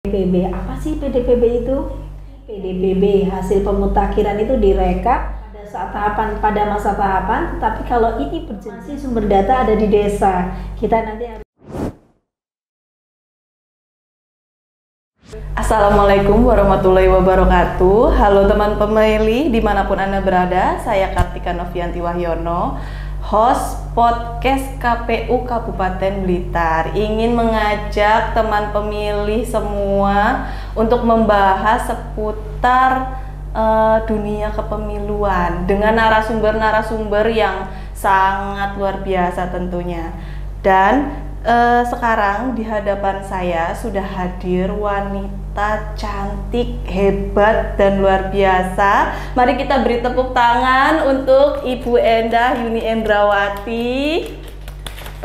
PDPB. Apa sih PDPB itu? PDPB hasil pemutakhiran itu direkap pada masa tahapan, tapi kalau ini berjenis sumber data ada di desa, kita nanti harus. Assalamualaikum warahmatullahi wabarakatuh. Halo teman pemilih dimanapun Anda berada, saya Kartika Novianti Wahyono, host podcast KPU Kabupaten Blitar. Ingin mengajak teman pemilih semua untuk membahas seputar dunia kepemiluan dengan narasumber-narasumber yang sangat luar biasa tentunya. Dan sekarang di hadapan saya sudah hadir wanita cantik, hebat, dan luar biasa. Mari kita beri tepuk tangan untuk Ibu Endah Yuni Endrawati.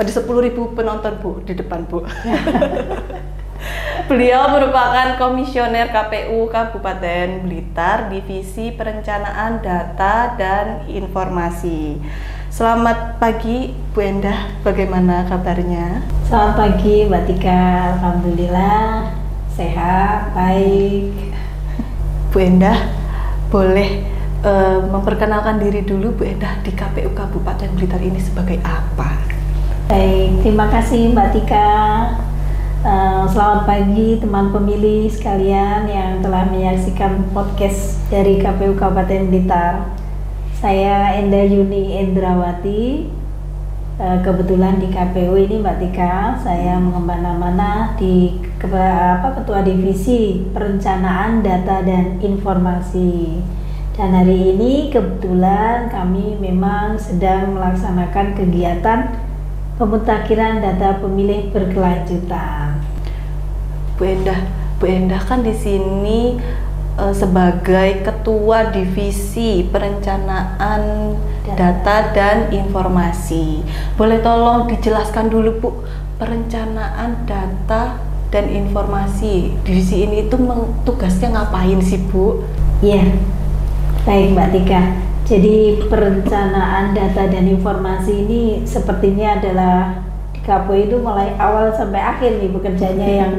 Ada 10.000 penonton Bu di depan Bu. Beliau merupakan komisioner KPU Kabupaten Blitar, Divisi Perencanaan Data dan Informasi. Selamat pagi Bu Endah, bagaimana kabarnya? Selamat pagi Mbak Tika, alhamdulillah sehat, baik. Bu Endah, boleh memperkenalkan diri dulu Bu Endah di KPU Kabupaten Blitar ini sebagai apa? Baik, terima kasih Mbak Tika. Selamat pagi teman pemilih sekalian yang telah menyaksikan podcast dari KPU Kabupaten Blitar. Saya Endah Yuni Endrawati. Kebetulan di KPU ini Mbak Tika, saya mengemban amanah di Ketua Divisi Perencanaan Data dan Informasi. Dan hari ini kebetulan kami memang sedang melaksanakan kegiatan pemutakhiran data pemilih berkelanjutan. Bu Endah kan di sini sebagai Ketua Divisi Perencanaan Data dan Informasi. Boleh tolong dijelaskan dulu Bu, perencanaan data dan informasi divisi ini itu tugasnya ngapain sih Bu? Iya, baik Mbak Tika. Jadi perencanaan data dan informasi ini sepertinya adalah di KPU itu mulai awal sampai akhir nih bekerjanya yang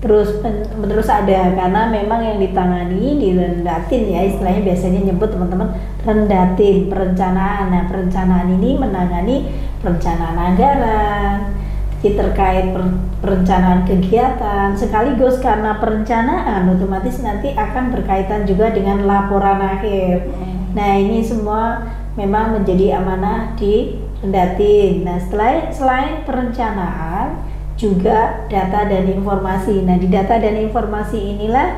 terus ada, karena memang yang ditangani direndatin ya, istilahnya biasanya nyebut teman-teman rendatin perencanaan. Nah, perencanaan ini menangani perencanaan anggaran, terkait perencanaan kegiatan, sekaligus karena perencanaan otomatis nanti akan berkaitan juga dengan laporan akhir. Nah, ini semua memang menjadi amanah di rendatin. Nah, selain perencanaan juga data dan informasi. Nah, di data dan informasi inilah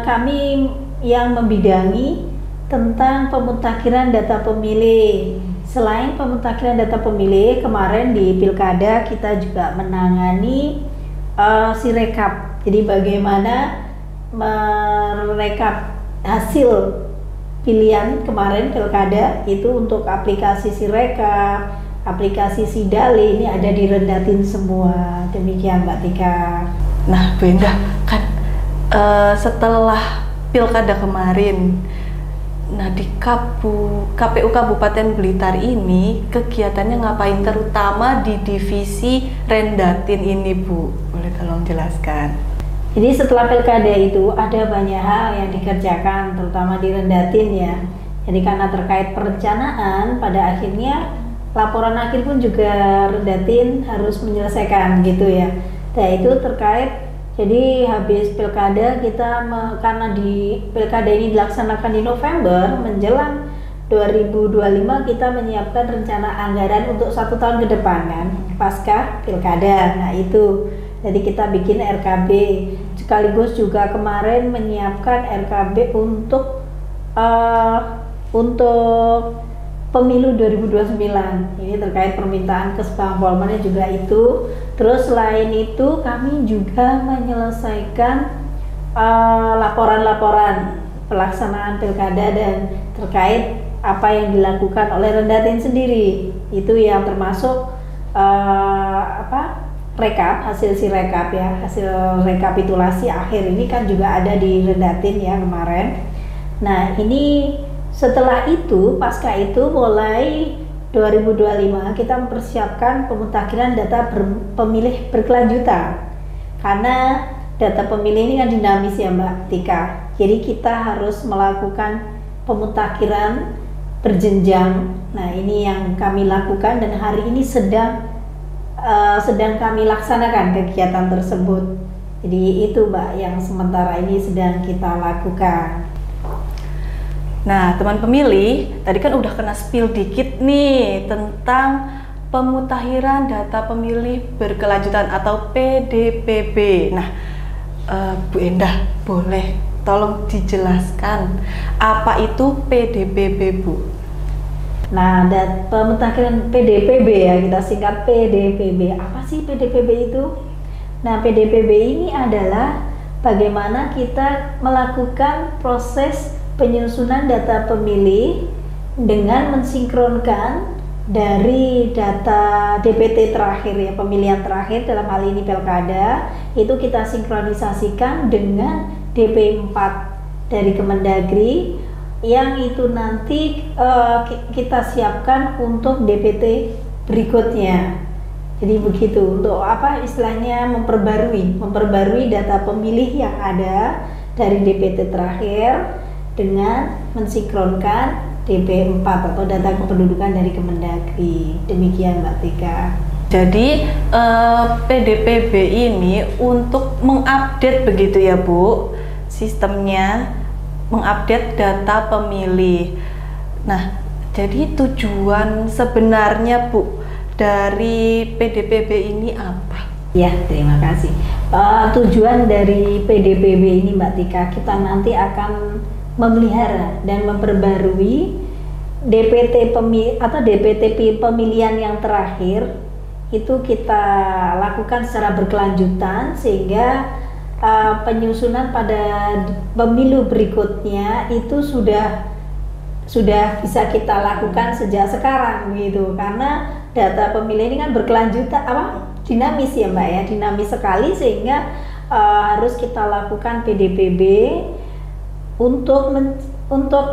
kami yang membidangi tentang pemutakhiran data pemilih. Selain pemutakhiran data pemilih, kemarin di Pilkada kita juga menangani Sirekap. Jadi bagaimana merekap hasil pilihan kemarin Pilkada itu untuk aplikasi Sirekap, aplikasi Sidale, ini ada di rendatin semua. Demikian Mbak Tika. Nah Bu Endah, kan setelah Pilkada kemarin, nah di KPU Kabupaten Blitar ini kegiatannya ngapain, terutama di divisi rendatin ini Bu? Boleh tolong jelaskan? Jadi setelah Pilkada itu ada banyak hal yang dikerjakan, terutama di rendatin ya. Jadi karena terkait perencanaan, pada akhirnya laporan akhir pun juga rendatin harus menyelesaikan gitu ya. Nah itu terkait, jadi habis Pilkada kita karena di Pilkada ini dilaksanakan di November menjelang 2025, kita menyiapkan rencana anggaran untuk 1 tahun ke depan kan, pasca Pilkada. Nah itu jadi kita bikin RKB, sekaligus juga kemarin menyiapkan RKB untuk pemilu 2029. Ini terkait permintaan kesepakatan juga itu. Terus selain itu kami juga menyelesaikan laporan-laporan pelaksanaan Pilkada dan terkait apa yang dilakukan oleh rendatin sendiri. Itu yang termasuk rekap, hasil Sirekap ya, hasil rekapitulasi akhir ini kan juga ada di rendatin ya kemarin. Nah ini setelah itu, pasca itu mulai 2025 kita mempersiapkan pemutakhiran data pemilih berkelanjutan. Karena data pemilih ini kan dinamis ya Mbak Tika. Jadi kita harus melakukan pemutakhiran berjenjang. Nah, ini yang kami lakukan dan hari ini sedang kami laksanakan kegiatan tersebut. Jadi itu Mbak yang sementara ini sedang kita lakukan. Nah, teman pemilih, tadi kan udah kena spill dikit nih tentang pemutakhiran data pemilih berkelanjutan atau PDPB. Nah, Bu Endah, boleh tolong dijelaskan apa itu PDPB, Bu? Nah, pemutakhiran PDPB ya, kita singkat PDPB. Apa sih PDPB itu? Nah, PDPB ini adalah bagaimana kita melakukan proses penyusunan data pemilih dengan mensinkronkan dari data DPT terakhir ya, pemilihan terakhir dalam hal ini pilkada, itu kita sinkronisasikan dengan DP4 dari Kemendagri yang itu nanti kita siapkan untuk DPT berikutnya. Jadi begitu, untuk apa istilahnya memperbarui data pemilih yang ada dari DPT terakhir dengan mensinkronkan DP4 atau data kependudukan dari Kemendagri. Demikian Mbak Tika. Jadi PDPB ini untuk mengupdate begitu ya Bu, sistemnya mengupdate data pemilih. Nah, jadi tujuan sebenarnya Bu dari PDPB ini apa? Ya, terima kasih. Tujuan dari PDPB ini Mbak Tika, kita nanti akan memelihara dan memperbarui DPT pemilihan yang terakhir itu kita lakukan secara berkelanjutan sehingga penyusunan pada pemilu berikutnya itu sudah bisa kita lakukan sejak sekarang gitu, karena data pemilih ini kan berkelanjutan dinamis ya Mbak ya, dinamis sekali sehingga harus kita lakukan PDPB untuk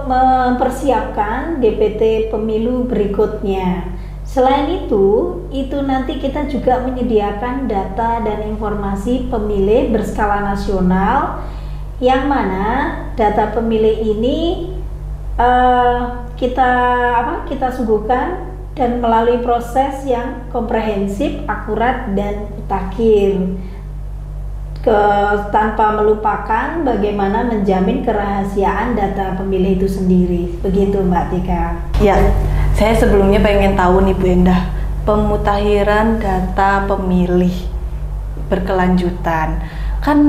mempersiapkan DPT pemilu berikutnya. Selain itu nanti kita juga menyediakan data dan informasi pemilih berskala nasional, yang mana data pemilih ini kita suguhkan dan melalui proses yang komprehensif, akurat dan mutakhir. Tanpa melupakan bagaimana menjamin kerahasiaan data pemilih itu sendiri. Begitu Mbak Tika. Ya, saya sebelumnya pengen tahu nih Bu Endah, pemutakhiran data pemilih berkelanjutan. Kan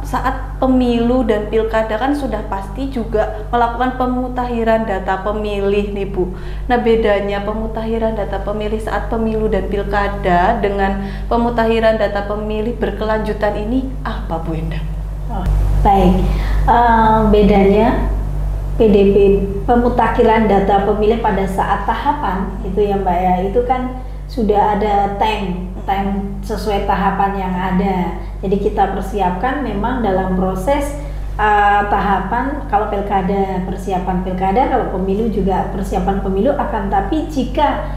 saat pemilu dan pilkada kan sudah pasti juga melakukan pemutakhiran data pemilih nih Bu. Nah, bedanya pemutakhiran data pemilih saat pemilu dan pilkada dengan pemutakhiran data pemilih berkelanjutan ini apa Bu Endah? Baik, bedanya PDP pemutakhiran data pemilih pada saat tahapan itu ya Mbak ya, itu kan sudah ada tank sesuai tahapan yang ada. Jadi kita persiapkan memang dalam proses tahapan, kalau pilkada persiapan pilkada, kalau pemilu juga persiapan pemilu, akan tapi jika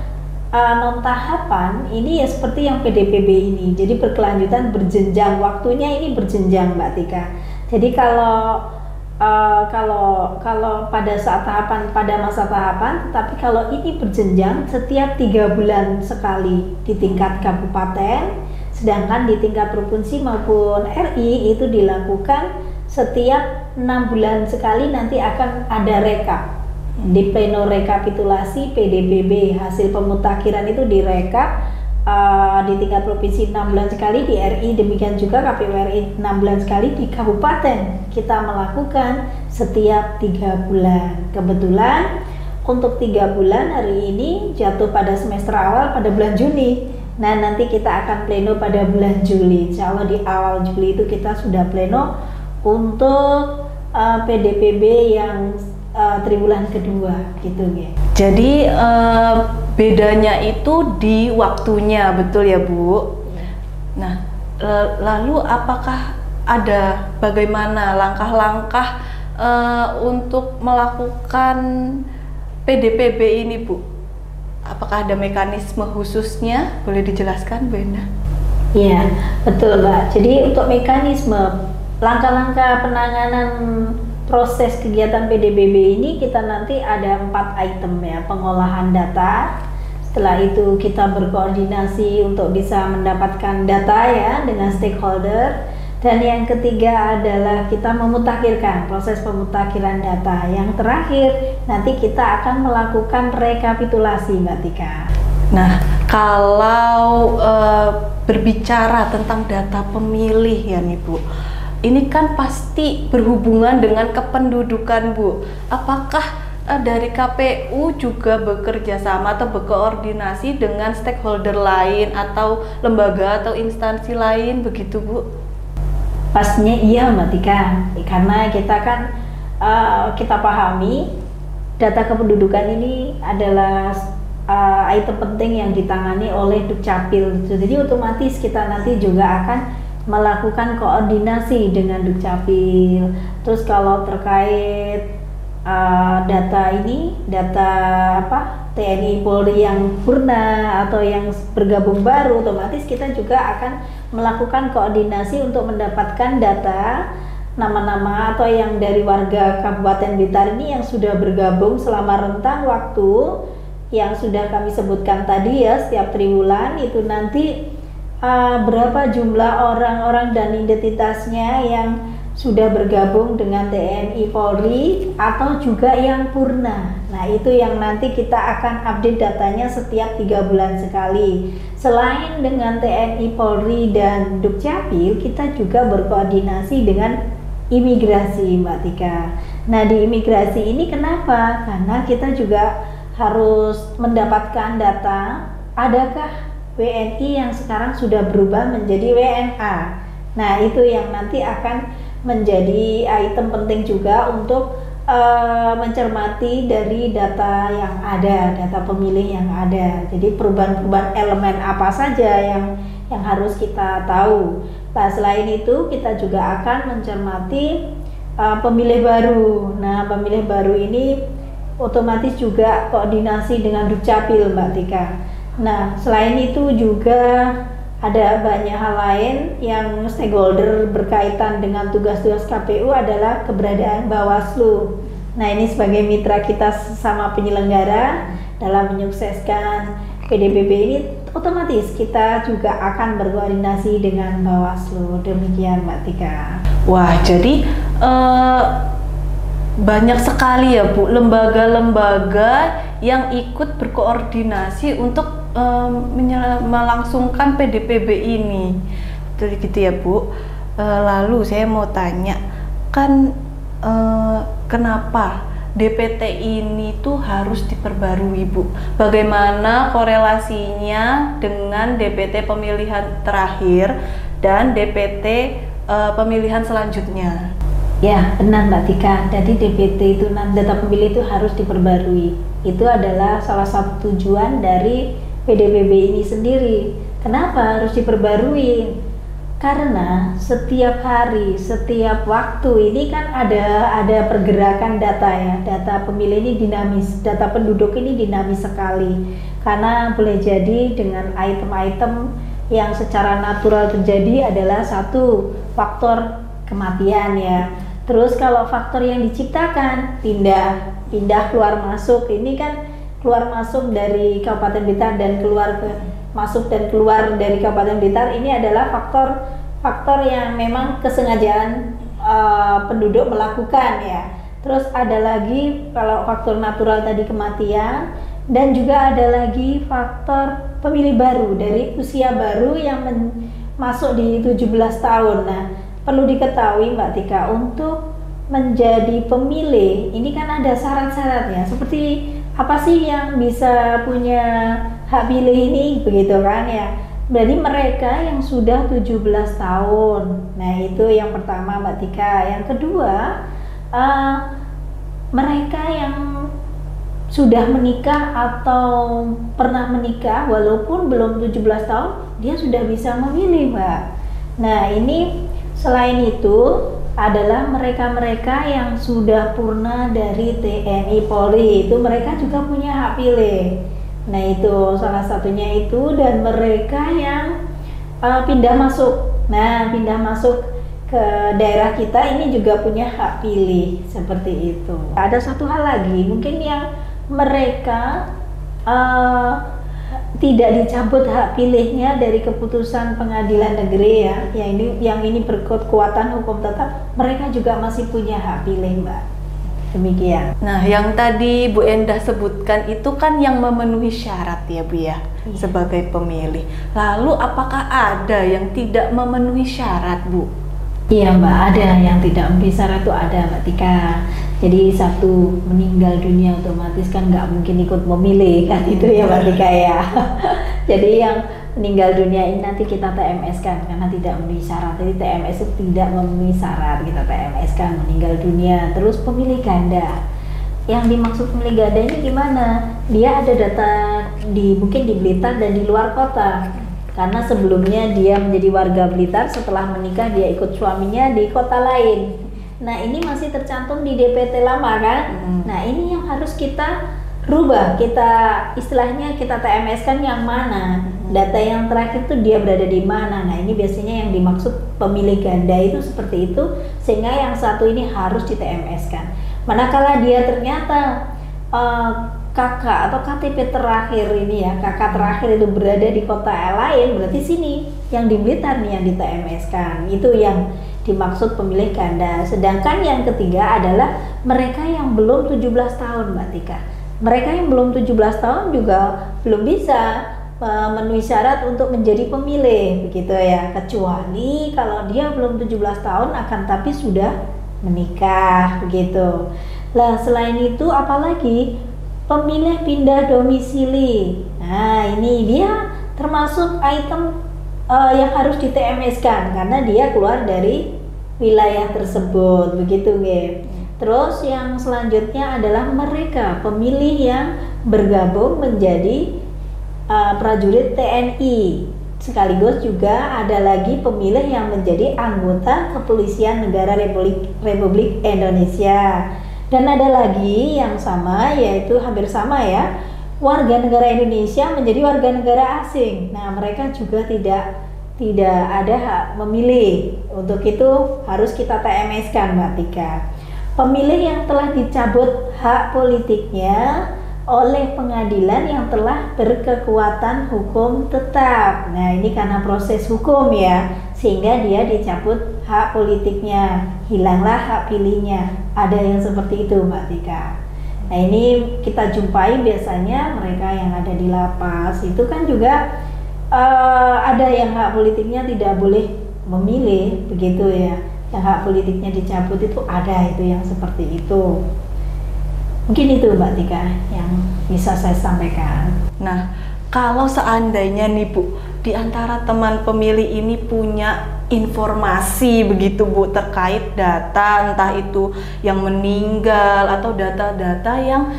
non tahapan ini ya seperti yang PDPB ini, jadi berkelanjutan berjenjang, waktunya ini berjenjang Mbak Tika. Jadi kalau pada saat tahapan, pada masa tahapan, tapi kalau ini berjenjang setiap 3 bulan sekali di tingkat kabupaten, sedangkan di tingkat provinsi maupun RI itu dilakukan setiap 6 bulan sekali. Nanti akan ada rekap di pleno rekapitulasi PDPB, hasil pemutakhiran itu direkap di tingkat provinsi 6 bulan sekali, di RI demikian juga, KPU RI 6 bulan sekali, di kabupaten kita melakukan setiap 3 bulan. Kebetulan untuk 3 bulan hari ini jatuh pada semester awal pada bulan Juni. Nah, nanti kita akan pleno pada bulan Juli. Insya Allah di awal Juli itu kita sudah pleno untuk PDPB yang triwulan kedua gitu ya. Jadi bedanya itu di waktunya, betul ya Bu? Nah, lalu apakah ada bagaimana langkah-langkah untuk melakukan PDPB ini Bu? Apakah ada mekanisme khususnya? Boleh dijelaskan Bu Endah? Iya, betul Mbak. Jadi untuk mekanisme langkah-langkah penanganan proses kegiatan PDBB ini kita nanti ada 4 item ya. Pengolahan data, setelah itu kita berkoordinasi untuk bisa mendapatkan data ya dengan stakeholder, dan yang ketiga adalah kita memutakhirkan, proses pemutakhiran data. Yang terakhir nanti kita akan melakukan rekapitulasi Mbak Tika. Nah, kalau berbicara tentang data pemilih ya nih Bu, ini kan pasti berhubungan dengan kependudukan Bu. Apakah dari KPU juga bekerja sama atau berkoordinasi dengan stakeholder lain atau lembaga atau instansi lain begitu Bu? Pastinya iya Mbak Tika, karena kita kan kita pahami data kependudukan ini adalah item penting yang ditangani oleh Dukcapil. Jadi otomatis kita nanti juga akan melakukan koordinasi dengan Dukcapil. Terus kalau terkait data ini, data TNI Polri yang purna atau yang bergabung baru, otomatis kita juga akan melakukan koordinasi untuk mendapatkan data nama-nama atau yang dari warga Kabupaten Blitar ini yang sudah bergabung selama rentang waktu yang sudah kami sebutkan tadi ya, setiap triwulan itu nanti berapa jumlah orang-orang dan identitasnya yang sudah bergabung dengan TNI Polri atau juga yang purna. Nah itu yang nanti kita akan update datanya setiap 3 bulan sekali. Selain dengan TNI Polri dan Dukcapil, kita juga berkoordinasi dengan imigrasi Mbak Tika. Nah di imigrasi ini kenapa? Karena kita juga harus mendapatkan data adakah WNI yang sekarang sudah berubah menjadi WNA. Nah itu yang nanti akan menjadi item penting juga untuk mencermati dari data yang ada, data pemilih yang ada. Jadi perubahan-perubahan elemen apa saja yang harus kita tahu. Nah selain itu kita juga akan mencermati pemilih baru. Nah pemilih baru ini otomatis juga koordinasi dengan Dukcapil Mbak Tika. Nah selain itu juga ada banyak hal lain yang stakeholder berkaitan dengan tugas-tugas KPU adalah keberadaan Bawaslu. Nah ini sebagai mitra kita sesama penyelenggara dalam menyukseskan PDBB ini, otomatis kita juga akan berkoordinasi dengan Bawaslu. Demikian Mbak Tika. Wah jadi banyak sekali ya Bu lembaga-lembaga yang ikut berkoordinasi untuk melangsungkan PDBB ini. Betul gitu ya Bu. Lalu saya mau tanya, kan kenapa DPT ini tuh harus diperbarui Bu? Bagaimana korelasinya dengan DPT pemilihan terakhir dan DPT pemilihan selanjutnya? Ya benar Mbak Tika, jadi DPT itu data pemilih itu harus diperbarui. Itu adalah salah satu tujuan dari PDBB ini sendiri. Kenapa harus diperbarui? Karena setiap hari, setiap waktu ini kan ada pergerakan data ya. Data pemilih ini dinamis, data penduduk ini dinamis sekali. Karena boleh jadi dengan item-item yang secara natural terjadi adalah satu faktor kematian ya. Terus kalau faktor yang diciptakan pindah keluar masuk, ini kan keluar masuk dari Kabupaten Blitar dan masuk dan keluar dari Kabupaten Blitar, ini adalah faktor yang memang kesengajaan penduduk melakukan ya. Terus ada lagi kalau faktor natural tadi kematian, dan juga ada lagi faktor pemilih baru dari usia baru yang masuk di 17 tahun. Nah perlu diketahui Mbak Tika, untuk menjadi pemilih ini kan ada syarat-syaratnya, seperti apa sih yang bisa punya hak pilih ini, begitu kan ya. Berarti mereka yang sudah 17 tahun. Nah itu yang pertama Mbak Tika. Yang kedua, mereka yang sudah menikah atau pernah menikah walaupun belum 17 tahun, dia sudah bisa memilih Mbak. Nah ini selain itu adalah mereka-mereka yang sudah purna dari TNI Polri, itu mereka juga punya hak pilih. Nah itu salah satunya itu, dan mereka yang pindah masuk. Nah, pindah masuk ke daerah kita ini juga punya hak pilih seperti itu. Ada satu hal lagi, mungkin yang mereka tidak dicabut hak pilihnya dari keputusan pengadilan negeri ya, yang ini berkekuatan hukum tetap, mereka juga masih punya hak pilih, Mbak. Demikian. Nah, yang tadi Bu Endah sebutkan itu kan yang memenuhi syarat ya Bu ya, sebagai pemilih. Lalu apakah ada yang tidak memenuhi syarat Bu? Iya Mbak, ada yang tidak memenuhi syarat itu ada Mbak Tika. Jadi satu, meninggal dunia otomatis kan nggak mungkin ikut memilih kan, itu ya Mbak Tika ya. Jadi yang meninggal dunia ini nanti kita TMS kan karena tidak memenuhi syarat. Jadi TMS itu tidak memenuhi syarat, kita TMS kan meninggal dunia. Terus pemilih ganda. Yang dimaksud pemilih ganda ini gimana? Dia ada data mungkin di Blitar dan di luar kota. Karena sebelumnya dia menjadi warga Blitar, setelah menikah dia ikut suaminya di kota lain. Nah, ini masih tercantum di DPT lama kan? Nah, ini yang harus kita rubah, kita istilahnya kita TMS kan yang mana, data yang terakhir tuh dia berada di mana. Nah, ini biasanya yang dimaksud pemilih ganda itu seperti itu, sehingga yang satu ini harus di TMS kan. Manakala dia ternyata kakak atau KTP terakhir ini ya, kakak terakhir itu berada di kota lain, berarti sini yang di Blitar nih yang di TMS kan, itu yang dimaksud pemilih ganda. Sedangkan yang ketiga adalah mereka yang belum 17 tahun Mbak Tika. Mereka yang belum 17 tahun juga belum bisa memenuhi syarat untuk menjadi pemilih begitu ya, kecuali kalau dia belum 17 tahun akan tapi sudah menikah begitu. Lah selain itu apalagi pemilih pindah domisili. Nah, ini dia termasuk item yang harus di TMS kan karena dia keluar dari wilayah tersebut begitu nggih. Terus yang selanjutnya adalah mereka pemilih yang bergabung menjadi prajurit TNI, sekaligus juga ada lagi pemilih yang menjadi anggota Kepolisian Negara Republik Indonesia. Dan ada lagi yang sama, yaitu hampir sama ya, warga negara Indonesia menjadi warga negara asing. Nah, mereka juga tidak ada hak memilih. Untuk itu harus kita TMS-kan Mbak Tika. Pemilih yang telah dicabut hak politiknya oleh pengadilan yang telah berkekuatan hukum tetap. Nah, ini karena proses hukum ya, sehingga dia dicabut hak politiknya, hilanglah hak pilihnya. Ada yang seperti itu Mbak Tika. Nah, ini kita jumpai biasanya mereka yang ada di lapas itu kan juga ada yang hak politiknya tidak boleh memilih begitu ya, yang hak politiknya dicabut itu ada, itu yang seperti itu. Mungkin itu Mbak Tika yang bisa saya sampaikan. Nah, kalau seandainya nih Bu, di antara teman pemilih ini punya informasi begitu Bu terkait data, entah itu yang meninggal atau data-data yang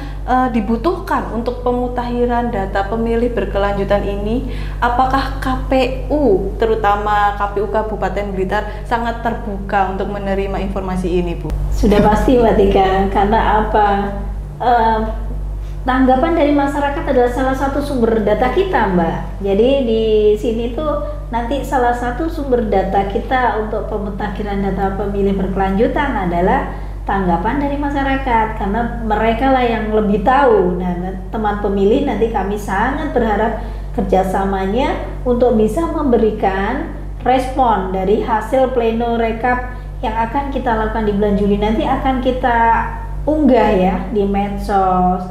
dibutuhkan untuk pemutahiran data pemilih berkelanjutan ini, apakah KPU, terutama KPU Kabupaten Blitar, sangat terbuka untuk menerima informasi ini Bu? Sudah pasti Mbak Tika, karena apa? Tanggapan dari masyarakat adalah salah satu sumber data kita Mbak. Jadi di sini tuh nanti salah satu sumber data kita untuk pemutakhiran data pemilih berkelanjutan adalah tanggapan dari masyarakat, karena mereka lah yang lebih tahu. Nah, teman pemilih nanti kami sangat berharap kerjasamanya untuk bisa memberikan respon dari hasil pleno rekap yang akan kita lakukan di bulan Juli. Nanti akan kita unggah ya di medsos,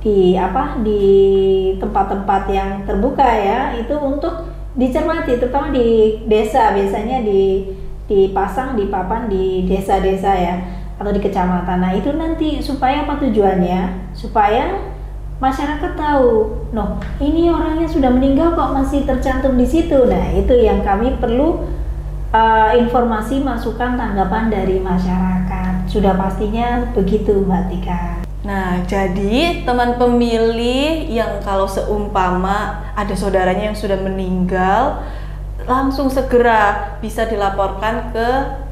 di tempat-tempat yang terbuka ya, itu untuk dicermati, terutama di desa, biasanya dipasang di papan di desa-desa ya, atau di kecamatan. Nah, itu nanti supaya apa tujuannya? Supaya masyarakat tahu, noh ini orangnya sudah meninggal kok masih tercantum di situ. Nah, itu yang kami perlu informasi, masukan, tanggapan dari masyarakat. Sudah pastinya begitu Mbak Tika. Nah, jadi teman pemilih yang kalau seumpama ada saudaranya yang sudah meninggal, langsung segera bisa dilaporkan ke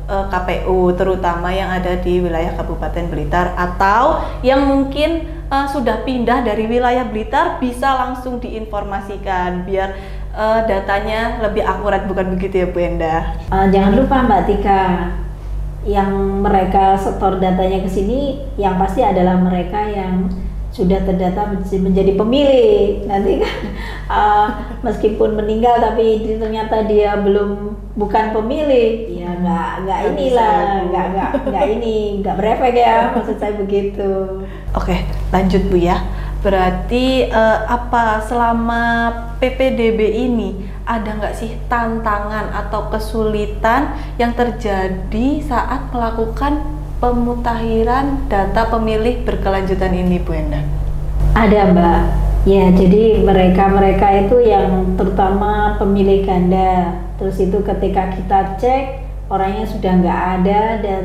KPU, terutama yang ada di wilayah Kabupaten Blitar, atau yang mungkin sudah pindah dari wilayah Blitar bisa langsung diinformasikan biar datanya lebih akurat, bukan begitu ya Bu Endah? Jangan lupa Mbak Tika, yang mereka setor datanya ke sini yang pasti adalah mereka yang sudah terdata menjadi pemilih. Nanti kan meskipun meninggal tapi ternyata dia bukan pemilih, ya nggak berefek ya, maksud saya begitu. Oke, lanjut Bu ya. Berarti apa selama PPDB ini ada nggak sih tantangan atau kesulitan yang terjadi saat melakukan pemutakhiran data pemilih berkelanjutan ini, Bu Endah? Ada Mbak. Ya, jadi mereka itu yang terutama pemilih ganda. Terus itu ketika kita cek orangnya sudah nggak ada dan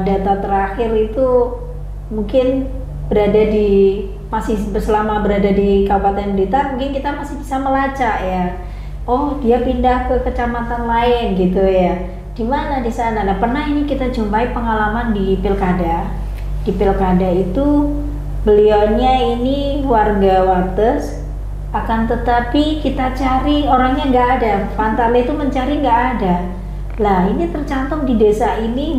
data terakhir itu mungkin selama berada di Kabupaten Blitar, mungkin kita masih bisa melacak ya. Oh, dia pindah ke kecamatan lain gitu ya. Di mana di sana? Nah, pernah ini kita jumpai pengalaman di pilkada. Di pilkada itu beliaunya ini warga Wates, akan tetapi kita cari orangnya nggak ada. Pantale itu mencari nggak ada. Lah, ini tercantum di desa ini,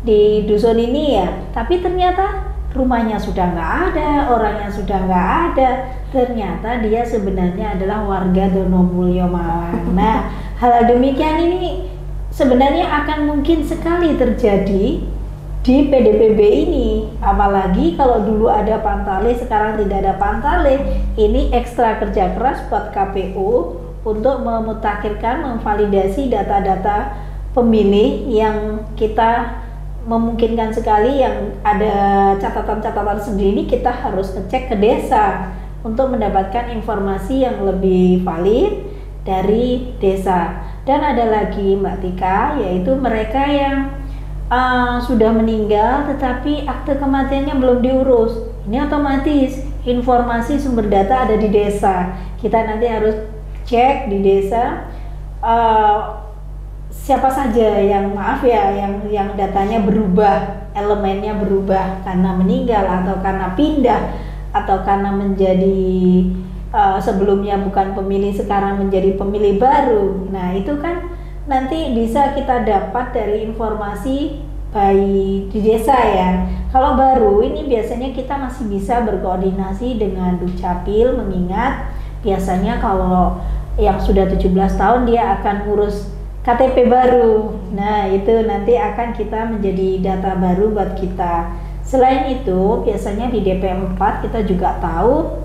di dusun ini ya. Tapi ternyata rumahnya sudah nggak ada, orangnya sudah nggak ada. Ternyata dia sebenarnya adalah warga Donomulyo Malang. Nah, hal demikian ini sebenarnya akan mungkin sekali terjadi di PDPB ini. Apalagi kalau dulu ada Pantale, sekarang tidak ada Pantale. Ini ekstra kerja keras buat KPU untuk memutakhirkan, memvalidasi data-data pemilih yang kita memungkinkan sekali yang ada catatan-catatan sendiri. Kita harus ngecek ke desa untuk mendapatkan informasi yang lebih valid dari desa. Dan ada lagi Mbak Tika, yaitu mereka yang sudah meninggal tetapi akte kematiannya belum diurus. Ini otomatis informasi sumber data ada di desa. Kita nanti harus cek di desa siapa saja yang yang datanya berubah, elemennya berubah karena meninggal atau karena pindah atau karena menjadi sebelumnya bukan pemilih sekarang menjadi pemilih baru. Nah, itu kan nanti bisa kita dapat dari informasi baik di desa ya. Kalau baru ini biasanya kita masih bisa berkoordinasi dengan Dukcapil, mengingat biasanya kalau yang sudah 17 tahun dia akan ngurus KTP baru. Nah, itu nanti akan kita menjadi data baru buat kita. Selain itu, biasanya di DP4 kita juga tahu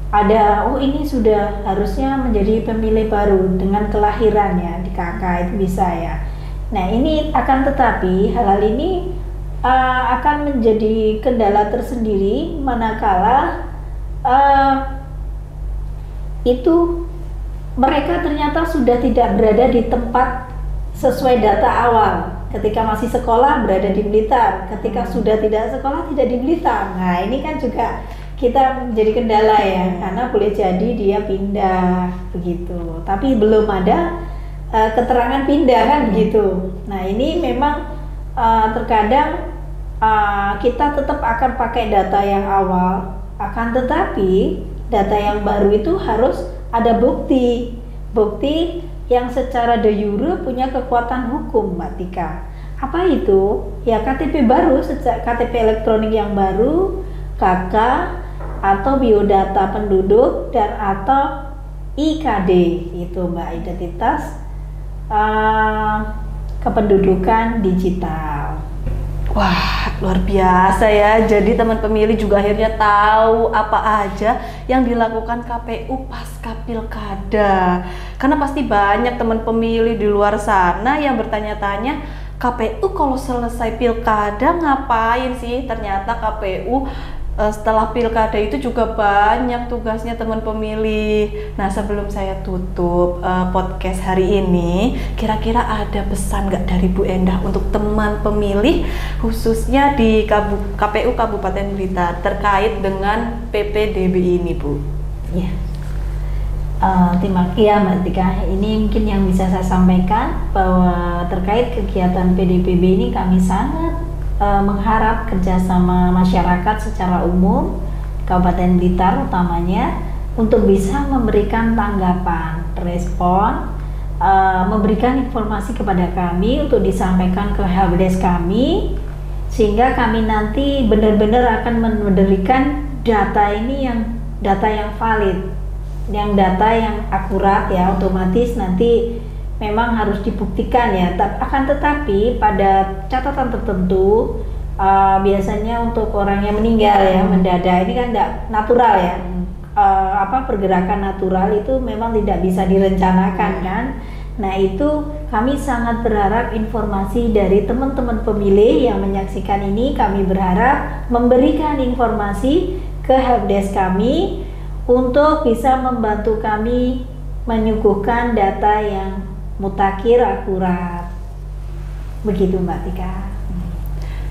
ada, oh ini sudah harusnya menjadi pemilih baru dengan kelahirannya di KK, itu bisa ya. Nah, ini akan tetapi hal-hal ini akan menjadi kendala tersendiri manakala itu mereka ternyata sudah tidak berada di tempat sesuai data awal. Ketika masih sekolah berada di Blitar, ketika sudah tidak sekolah tidak di Blitar. Nah, ini kan juga kita menjadi kendala ya, karena boleh jadi dia pindah begitu. Tapi belum ada keterangan pindah kan begitu. Nah, ini memang terkadang kita tetap akan pakai data yang awal, akan tetapi data yang baru itu harus ada bukti yang secara de jure punya kekuatan hukum, Mbak Tika. Apa itu? Ya KTP baru, KTP elektronik yang baru, KK atau biodata penduduk dan atau IKD, itu Mbak, identitas kependudukan digital. Wah, luar biasa ya. Jadi teman pemilih juga akhirnya tahu apa aja yang dilakukan KPU pasca pilkada. Karena pasti banyak teman pemilih di luar sana yang bertanya-tanya, KPU kalau selesai pilkada ngapain sih? Ternyata KPU setelah pilkada itu juga banyak tugasnya teman pemilih. Nah, sebelum saya tutup podcast hari ini, kira-kira ada pesan nggak dari Bu Endah untuk teman pemilih khususnya di KPU Kabupaten Blitar terkait dengan PPDB ini, Bu? Ya, Mbak Tika. Ini mungkin yang bisa saya sampaikan bahwa terkait kegiatan PDPB ini kami sangat mengharap kerjasama masyarakat secara umum Kabupaten Blitar utamanya untuk bisa memberikan tanggapan, respon, memberikan informasi kepada kami untuk disampaikan ke helpdesk kami, sehingga kami nanti benar-benar akan memberikan data ini data yang valid, yang data yang akurat ya. Otomatis nanti memang harus dibuktikan ya. Akan tetapi pada catatan tertentu, biasanya untuk orang yang meninggal ya mendadak, ini kan tidak natural ya. Pergerakan natural itu memang tidak bisa direncanakan kan. Nah itu kami sangat berharap informasi dari teman-teman pemilih yang menyaksikan ini, kami berharap memberikan informasi ke helpdesk kami untuk bisa membantu kami menyuguhkan data yang mutakhir, akurat. Begitu Mbak Tika.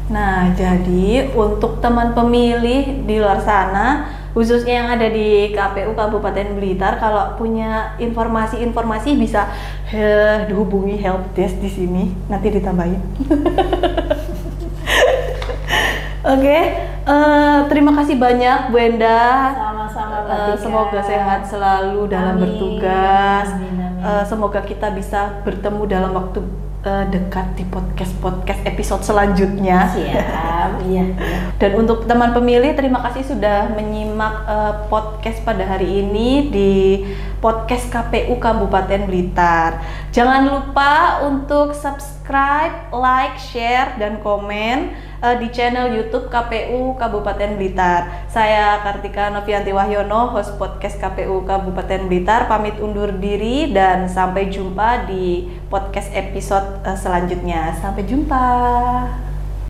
Nah, jadi untuk teman pemilih di luar sana, khususnya yang ada di KPU Kabupaten Blitar, kalau punya informasi-informasi bisa dihubungi helpdesk di sini, nanti ditambahin. Oke, terima kasih banyak Bu Endah. Sama-sama Mbak Tika. Semoga sehat selalu dalam bertugas. Amin. Semoga kita bisa bertemu dalam waktu dekat di podcast episode selanjutnya. Siap, iya. Dan untuk teman pemilih, terima kasih sudah menyimak podcast pada hari ini di podcast KPU Kabupaten Blitar. Jangan lupa untuk subscribe, like, share, dan komen di channel YouTube KPU Kabupaten Blitar. Saya Kartika Novianti Wahyono, host podcast KPU Kabupaten Blitar, pamit undur diri dan sampai jumpa di podcast episode selanjutnya. Sampai jumpa.